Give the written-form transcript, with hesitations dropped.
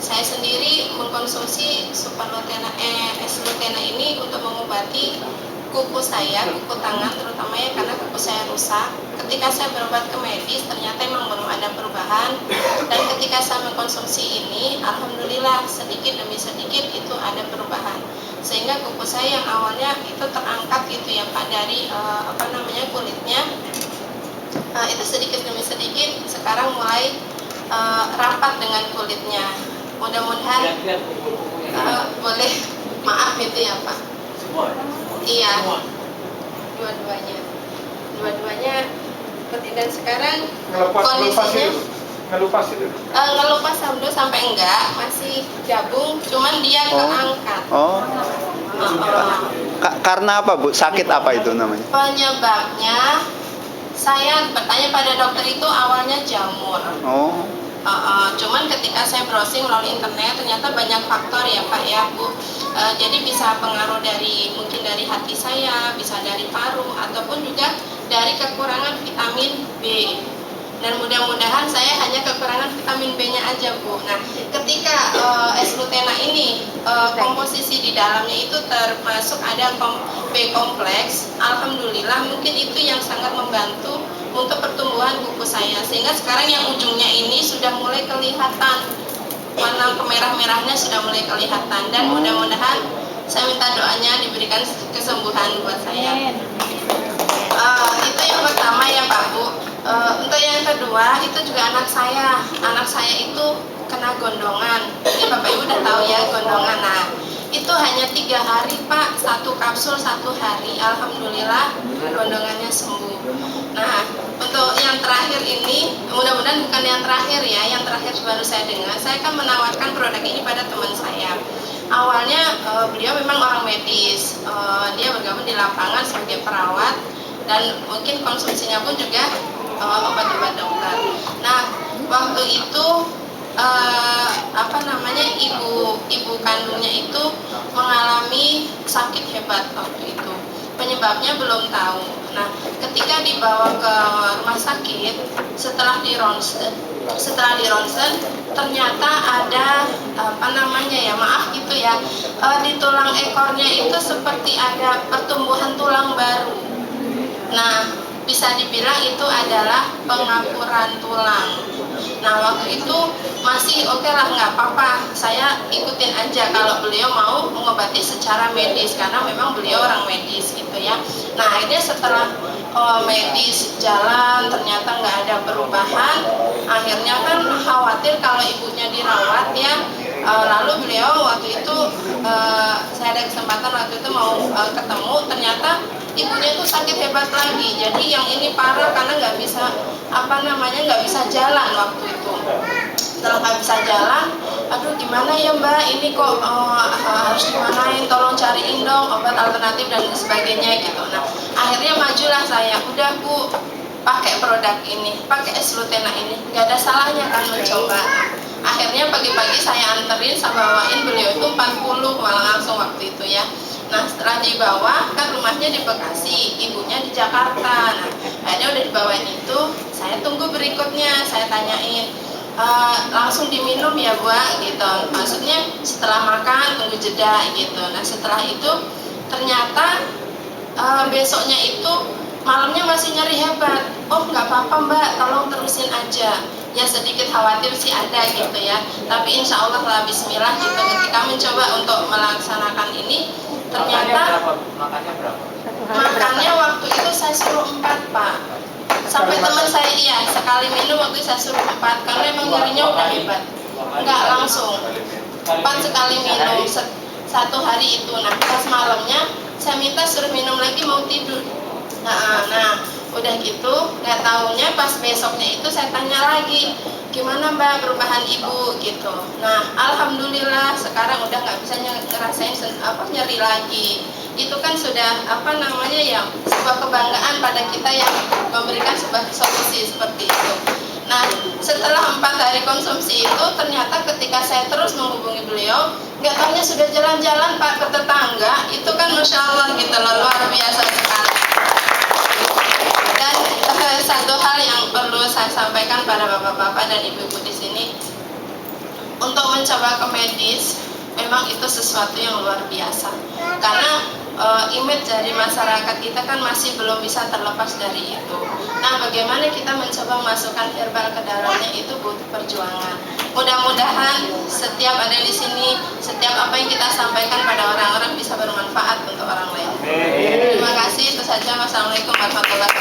saya sendiri mengkonsumsi S-Lutena ini untuk mengobati kuku saya, kuku tangan terutama ya, karena kuku saya rusak. Ketika saya berobat ke medis ternyata memang belum ada perubahan, dan ketika saya mengkonsumsi ini alhamdulillah sedikit demi sedikit itu ada perubahan, sehingga kuku saya yang awalnya itu terangkat gitu ya Pak dari kulitnya, itu sedikit demi sedikit sekarang mulai rapat dengan kulitnya. Mudah-mudahan boleh maaf itu ya Pak. Semua? Iya, dua-duanya seperti, dan sekarang kondisinya ngelupas itu ngelupas sampai enggak, masih gabung, cuman dia keangkat. Karena apa Bu? Sakit apa itu namanya? Penyebabnya saya bertanya pada dokter itu awalnya jamur. Cuman ketika saya browsing melalui internet ternyata banyak faktor ya Pak ya Bu. Jadi bisa pengaruh mungkin dari hati saya, bisa dari paru, ataupun juga dari kekurangan vitamin B. Dan mudah-mudahan saya hanya kekurangan vitamin B-nya aja Bu. Nah, ketika S-Lutena ini komposisi di dalamnya itu termasuk ada B kompleks, alhamdulillah mungkin itu yang sangat membantu untuk pertumbuhan kuku saya, sehingga sekarang yang ujungnya ini sudah mulai kelihatan, warna kemerah-merahnya sudah mulai kelihatan, dan mudah-mudahan saya minta doanya diberikan kesembuhan buat saya. Itu yang pertama ya Pak Bu. Untuk yang kedua itu juga anak saya itu kena gondongan. Jadi Bapak Ibu udah tahu ya gondongan. Nah, itu hanya 3 hari Pak, 1 kapsul 1 hari, alhamdulillah gondongannya sembuh. Nah, untuk yang terakhir ini, mudah-mudahan bukan yang terakhir ya, yang terakhir baru saya dengar, saya akan menawarkan produk ini pada teman saya. Awalnya beliau memang orang medis, dia bergabung di lapangan sebagai perawat, dan mungkin konsumsinya pun juga obat-obat dokter. Nah, waktu itu ibu kandungnya itu mengalami sakit hebat waktu itu. Penyebabnya belum tahu. Nah, ketika dibawa ke rumah sakit, setelah di ronsen ternyata ada di tulang ekornya itu seperti ada pertumbuhan tulang baru. Nah, bisa dibilang itu adalah pengapuran tulang. Nah, waktu itu masih oke lah, nggak apa-apa, saya ikutin aja kalau beliau mau mengobati secara medis, karena memang beliau orang medis gitu ya. Nah, akhirnya setelah medis jalan ternyata nggak ada perubahan, akhirnya kan khawatir kalau ibunya dirawat ya. Lalu beliau waktu itu saya ada kesempatan waktu itu mau ketemu, ternyata ibunya itu sakit hebat lagi. Jadi yang ini parah karena nggak bisa jalan waktu itu. Setelah nggak bisa jalan, aduh gimana ya Mbak, ini kok harus dimanain, tolong cariin dong obat alternatif dan sebagainya gitu. Nah, akhirnya majulah saya, udah Bu, pakai produk ini, pakai S-Lutena ini, nggak ada salahnya kan mencoba. Akhirnya pagi-pagi saya anterin, saya bawain, beliau itu 40 malah langsung waktu itu ya. Nah, setelah dibawa, kan rumahnya di Bekasi, ibunya di Jakarta. Nah, akhirnya udah dibawain itu, saya tunggu berikutnya, saya tanyain, langsung diminum ya Bu gitu. Maksudnya setelah makan tunggu jeda gitu. Nah, setelah itu ternyata besoknya itu malamnya masih nyeri hebat. Oh nggak apa-apa Mbak, tolong terusin aja. Ya sedikit khawatir sih ada gitu ya. Tapi insya Allah lah Bismillah gitu. Ketika mencoba untuk melaksanakan ini, ternyata makannya waktu itu saya suruh 4 Pak. Sampai teman saya sekali minum waktu itu saya suruh 4 karena emang nyerinya udah hebat. Enggak langsung 4 sekali minum 1 hari itu. Nah pas malamnya saya minta suruh minum lagi mau tidur. Nah udah gitu nggak taunya pas besoknya itu saya tanya lagi, gimana Mbak perubahan ibu gitu. Nah alhamdulillah sekarang udah nggak bisa ngerasain nyeri lagi. Itu kan sudah sebuah kebanggaan pada kita yang memberikan sebuah solusi seperti itu. Nah setelah 4 hari konsumsi itu ternyata ketika saya terus menghubungi beliau, nggak taunya sudah jalan-jalan Pak ke tetangga, itu kan Masya Allah gitu loh, luar biasa sekali. Dan satu hal yang perlu saya sampaikan pada bapak-bapak dan ibu-ibu di sini, untuk mencoba ke medis memang itu sesuatu yang luar biasa karena image dari masyarakat kita kan masih belum bisa terlepas dari itu. Nah, bagaimana kita mencoba memasukkan herbal ke dalamnya itu butuh perjuangan. Mudah-mudahan setiap ada di sini, setiap apa yang kita sampaikan pada orang-orang bisa bermanfaat untuk orang lain. Terima kasih, itu saja. Wassalamualaikum warahmatullahi wabarakatuh.